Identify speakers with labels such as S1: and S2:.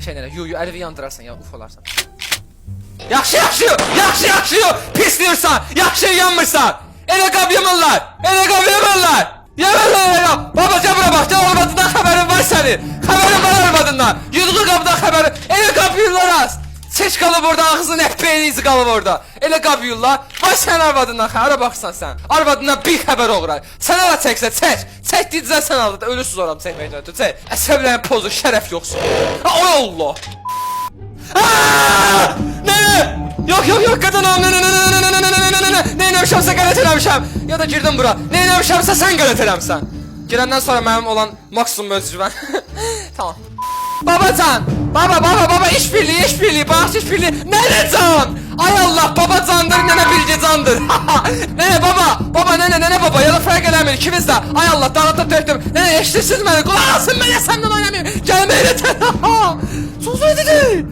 S1: Şey nələ, yu, əlvi yandırarsan ya, uf olarsan. Yaxşı, pisliyirsən, yaxşı yanmırsan. Elə qab yemırlar, Yemirlər elə. Baba cəbra bax, arvadından xəbərin var sənin. Xəbərin var arvadından. Yudğu qabdan xəbərin. Elə qab yurlar az. Seç qalıb orada, ağzın əhpeyni izi qalıb orada. Elə qab yurlar. Var sən arvadından xəbərə baxsan sən. Arvadından bir xəbər oğrar. Sən ala çəksə, çək. Çək deyəcəksən sən aldı. Ölüsüz oram çəkməkdən ötürü. Çək. Əsəblərin pozu, şərəf yoxsun. Ay Allah. Ne? Yok kadınım. Ne eləmişəmsə qələt eləmişəm. Ya da girdim bura. Ne eləmişəmsə sən qələt eləmişsən. Girəndən sonra mənim olan maksimum özcüvən. Tamam. Babacan. Baba işbirliği. Bağış işbirliği. Nene can. Ay Allah, baba candır, nene birgə candır. Nene baba, nene baba. Ya da fərq eləmir ikimiz də. Ay Allah, dağıtıb tökdüm. Nene eşitsiz məni. Qulaq asın mənə, səndən oynamayayım. Gəlmə elə tən. Sus edəcək.